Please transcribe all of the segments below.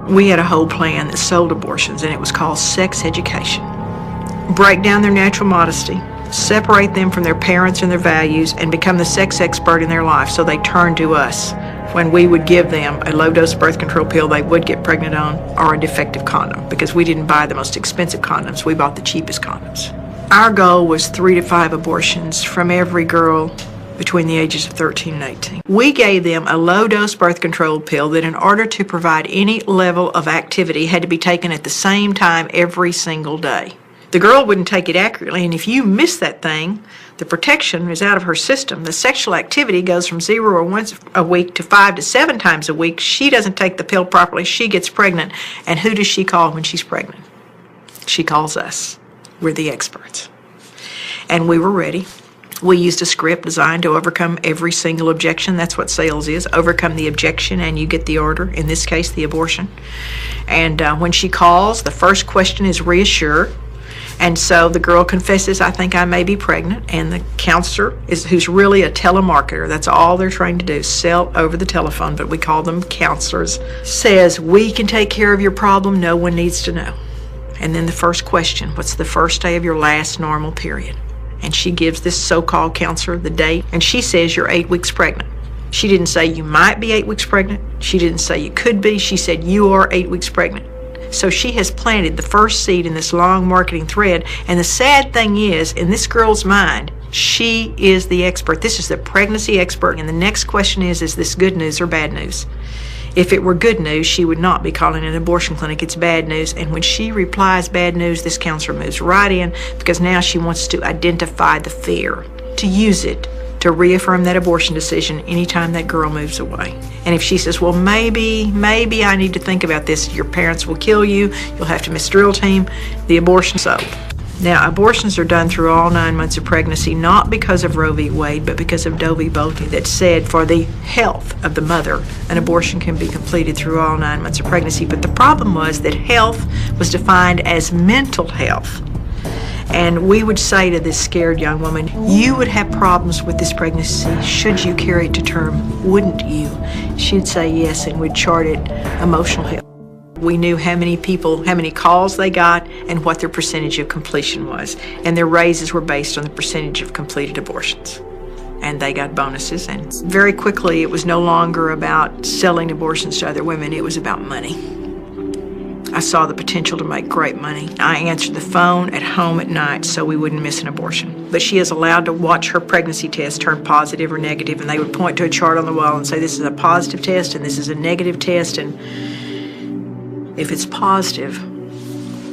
We had a whole plan that sold abortions, and it was called sex education. Break down their natural modesty, separate them from their parents and their values, and become the sex expert in their life, so they turn to us when we would give them a low-dose birth control pill they would get pregnant on, or a defective condom, because we didn't buy the most expensive condoms, we bought the cheapest condoms. Our goal was 3 to 5 abortions from every girl between the ages of 13 and 18. We gave them a low-dose birth control pill that, in order to provide any level of activity, had to be taken at the same time every single day. The girl wouldn't take it accurately, and if you miss that thing, the protection is out of her system. The sexual activity goes from 0 or once a week to 5 to 7 times a week. She doesn't take the pill properly, she gets pregnant. And who does she call when she's pregnant? She calls us. We're the experts. And we were ready. We used a script designed to overcome every single objection. That's what sales is. Overcome the objection and you get the order, in this case, the abortion. And when she calls, the first question is reassure. And so the girl confesses, I think I may be pregnant, and the counselor, who's really a telemarketer, that's all they're trying to do, sell over the telephone, but we call them counselors, says, we can take care of your problem, no one needs to know. And then the first question, what's the first day of your last normal period? And she gives this so-called counselor the date, and she says you're 8 weeks pregnant. She didn't say you might be 8 weeks pregnant. She didn't say you could be. She said you are 8 weeks pregnant. So she has planted the first seed in this long marketing thread. And the sad thing is, in this girl's mind, she is the expert. This is the pregnancy expert. And the next question is this good news or bad news? If it were good news, she would not be calling an abortion clinic. It's bad news. And when she replies bad news, this counselor moves right in, because now she wants to identify the fear, to use it to reaffirm that abortion decision anytime that girl moves away. And if she says, well, maybe I need to think about this, your parents will kill you, you'll have to miss drill team, the abortion's sold. Now, abortions are done through all 9 months of pregnancy, not because of Roe v. Wade, but because of Doe v. Bolte, that said for the health of the mother, an abortion can be completed through all 9 months of pregnancy. But the problem was that health was defined as mental health. And we would say to this scared young woman, you would have problems with this pregnancy should you carry it to term, wouldn't you? She'd say yes, and we'd chart it emotional health. We knew how many people, how many calls they got, and what their percentage of completion was. And their raises were based on the percentage of completed abortions. And they got bonuses. And very quickly, it was no longer about selling abortions to other women. It was about money. I saw the potential to make great money. I answered the phone at home at night so we wouldn't miss an abortion. But she is allowed to watch her pregnancy test turn positive or negative, and they would point to a chart on the wall and say, this is a positive test and this is a negative test. And if it's positive,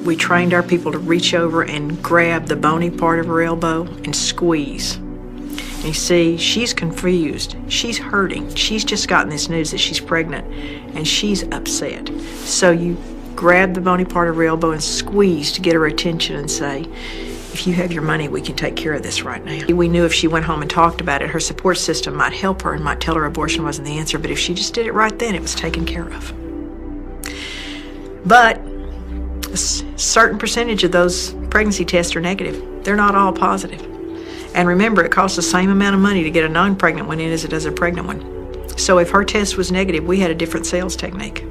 we trained our people to reach over and grab the bony part of her elbow and squeeze. And you see, she's confused. She's hurting. She's just gotten this news that she's pregnant, and she's upset. So you grab the bony part of her elbow and squeeze to get her attention and say, if you have your money, we can take care of this right now. We knew if she went home and talked about it, her support system might help her and might tell her abortion wasn't the answer, but if she just did it right then, it was taken care of. But a certain percentage of those pregnancy tests are negative. They're not all positive. And remember, it costs the same amount of money to get a non-pregnant one in as it does a pregnant one. So if her test was negative, we had a different sales technique.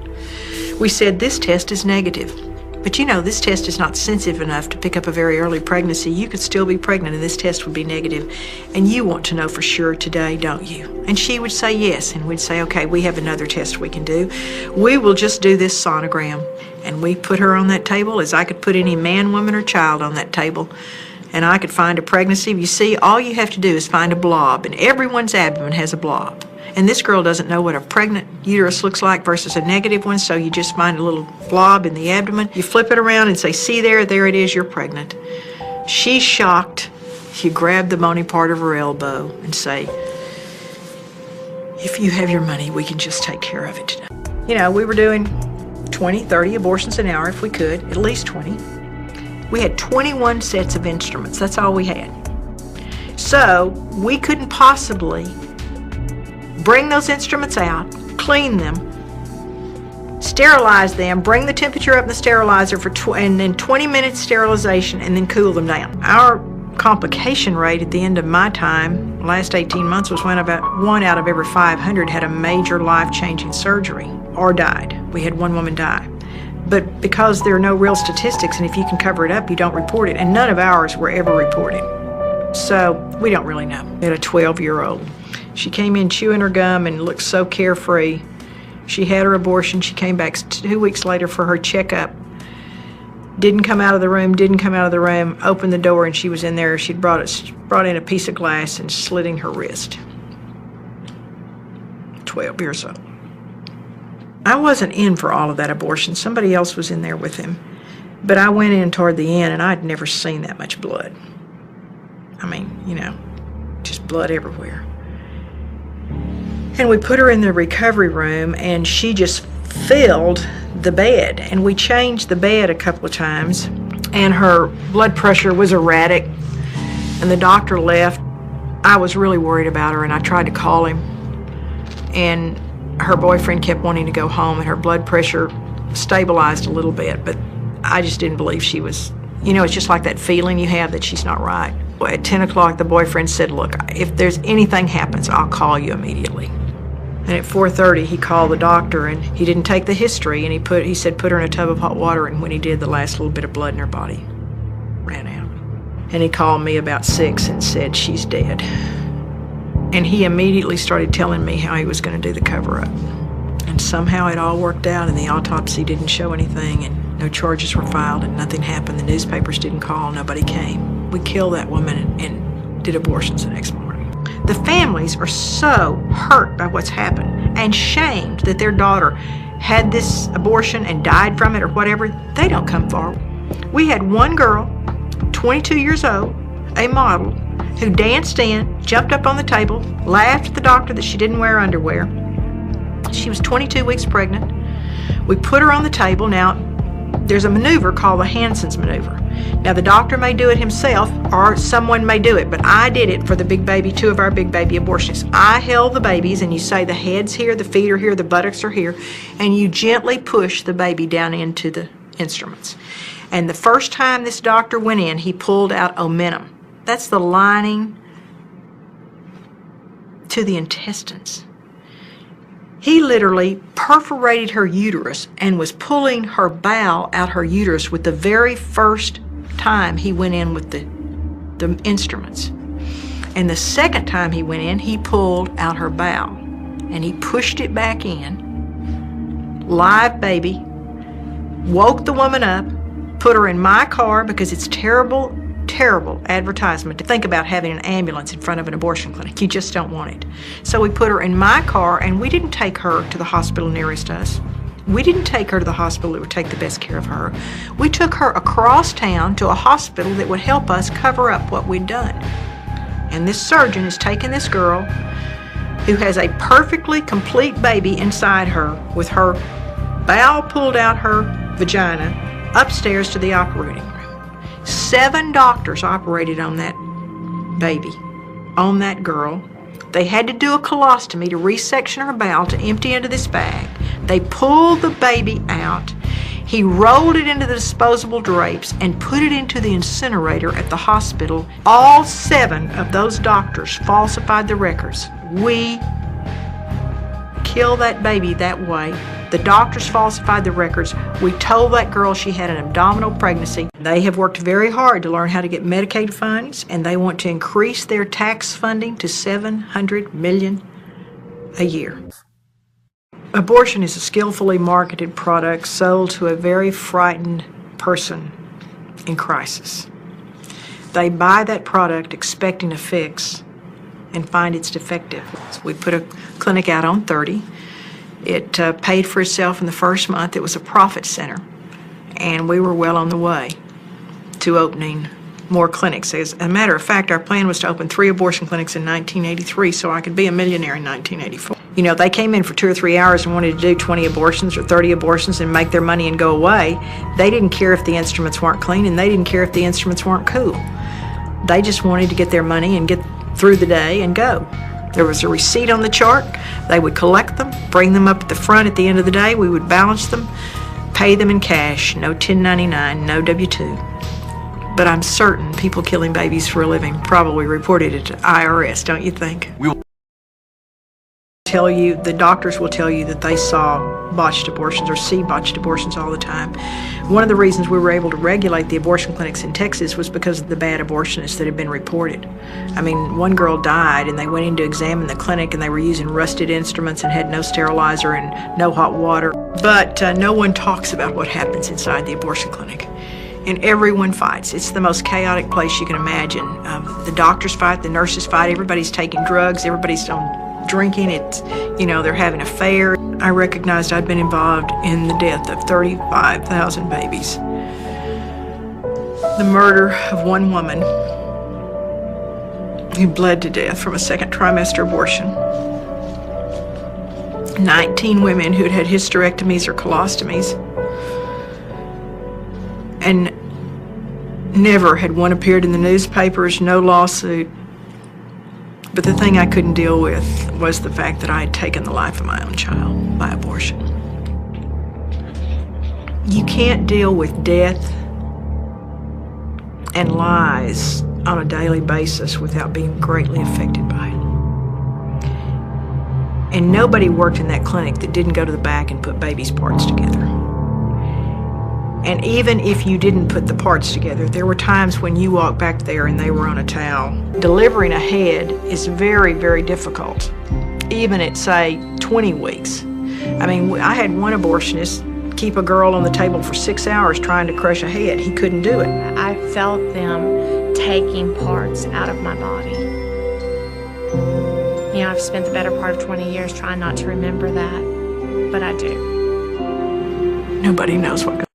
We said, this test is negative, but you know, this test is not sensitive enough to pick up a very early pregnancy. You could still be pregnant and this test would be negative, and you want to know for sure today, don't you? And she would say yes, and we'd say, okay, we have another test we can do. We will just do this sonogram. And we put her on that table as I could put any man, woman, or child on that table, and I could find a pregnancy. You see, all you have to do is find a blob, and everyone's abdomen has a blob. And this girl doesn't know what a pregnant uterus looks like versus a negative one, so you just find a little blob in the abdomen. You flip it around and say, see there it is, you're pregnant. She's shocked. You grab the bony part of her elbow and say, if you have your money, we can just take care of it today. You know, we were doing 20, 30 abortions an hour if we could, at least 20. We had 21 sets of instruments. That's all we had. So we couldn't possibly bring those instruments out, clean them, sterilize them, bring the temperature up in the sterilizer and then 20 minutes sterilization, and then cool them down. Our complication rate at the end of my time, last 18 months, was when about 1 out of every 500 had a major life-changing surgery or died. We had one woman die. But because there are no real statistics, and if you can cover it up, you don't report it. And none of ours were ever reported. So we don't really know. We had a 12-year-old. She came in chewing her gum and looked so carefree. She had her abortion. She came back 2 weeks later for her checkup. Didn't come out of the room, opened the door, and she was in there. She'd brought in a piece of glass and slitting her wrist. 12 years old. I wasn't in for all of that abortion. Somebody else was in there with him. But I went in toward the end, and I'd never seen that much blood. I mean, just blood everywhere. And we put her in the recovery room, and she just filled the bed. And we changed the bed a couple of times, and her blood pressure was erratic, and the doctor left. I was really worried about her, and I tried to call him. And her boyfriend kept wanting to go home, and her blood pressure stabilized a little bit, but I just didn't believe she was, it's just like that feeling you have that she's not right. At 10 o'clock, the boyfriend said, look, if there's anything happens, I'll call you immediately. And at 4:30, he called the doctor, and he didn't take the history, and he said put her in a tub of hot water, and when he did, the last little bit of blood in her body ran out. And he called me about 6 and said, she's dead. And he immediately started telling me how he was going to do the cover-up. And somehow it all worked out, and the autopsy didn't show anything, and no charges were filed, and nothing happened. The newspapers didn't call, nobody came. We killed that woman and did abortions the next morning. The families are so hurt by what's happened and shamed that their daughter had this abortion and died from it or whatever. They don't come forward. We had one girl, 22 years old, a model, who danced in, jumped up on the table, laughed at the doctor that she didn't wear underwear. She was 22 weeks pregnant. We put her on the table. Now, there's a maneuver called the Hansen's maneuver. Now, the doctor may do it himself, or someone may do it, but I did it for the big baby, 2 of our big baby abortionists. I held the babies, and you say the head's here, the feet are here, the buttocks are here, and you gently push the baby down into the instruments. And the first time this doctor went in, he pulled out omentum. That's the lining to the intestines. He literally perforated her uterus and was pulling her bowel out her uterus with the very first time he went in with the instruments. And the second time he went in, he pulled out her bowel and he pushed it back in. Live baby. Woke the woman up, put her in my car because it's terrible advertisement to think about having an ambulance in front of an abortion clinic. You just don't want it. So we put her in my car, and we didn't take her to the hospital nearest us. We didn't take her to the hospital that would take the best care of her. We took her across town to a hospital that would help us cover up what we'd done. And this surgeon has taken this girl who has a perfectly complete baby inside her with her bowel pulled out her vagina upstairs to the operating room. 7 doctors operated on that baby, on that girl. They had to do a colostomy to resection her bowel to empty into this bag. They pulled the baby out. He rolled it into the disposable drapes and put it into the incinerator at the hospital. All 7 of those doctors falsified the records. We killed that baby that way. The doctors falsified the records. We told that girl she had an abdominal pregnancy. They have worked very hard to learn how to get Medicaid funds, and they want to increase their tax funding to $700 million a year. Abortion is a skillfully marketed product sold to a very frightened person in crisis. They buy that product expecting a fix and find it's defective. So we put a clinic out on 30. It paid for itself in the first month. It was a profit center, and we were well on the way to opening more clinics. As a matter of fact, our plan was to open 3 abortion clinics in 1983 so I could be a millionaire in 1984. They came in for 2 or 3 hours and wanted to do 20 abortions or 30 abortions and make their money and go away. They didn't care if the instruments weren't clean, and they didn't care if the instruments weren't cool. They just wanted to get their money and get through the day and go. There was a receipt on the chart. They would collect them, bring them up at the front at the end of the day. We would balance them, pay them in cash, no 1099, no W-2. But I'm certain people killing babies for a living probably reported it to IRS, don't you think? tell you, the doctors will tell you that they saw botched abortions or see botched abortions all the time. One of the reasons we were able to regulate the abortion clinics in Texas was because of the bad abortionists that had been reported. I mean, one girl died and they went in to examine the clinic and they were using rusted instruments and had no sterilizer and no hot water. But no one talks about what happens inside the abortion clinic. And everyone fights. It's the most chaotic place you can imagine. The doctors fight, the nurses fight, everybody's taking drugs, everybody's drinking, they're having affairs. I recognized I'd been involved in the death of 35,000 babies. The murder of one woman who bled to death from a second trimester abortion. 19 women who'd had hysterectomies or colostomies. And never had one appeared in the newspapers, no lawsuit. But the thing I couldn't deal with was the fact that I had taken the life of my own child by abortion. You can't deal with death and lies on a daily basis without being greatly affected by it. And nobody worked in that clinic that didn't go to the back and put babies' parts together. And even if you didn't put the parts together, there were times when you walked back there and they were on a towel. Delivering a head is very, very difficult, even at, say, 20 weeks. I mean, I had one abortionist keep a girl on the table for 6 hours trying to crush a head. He couldn't do it. I felt them taking parts out of my body. I've spent the better part of 20 years trying not to remember that, but I do. Nobody knows what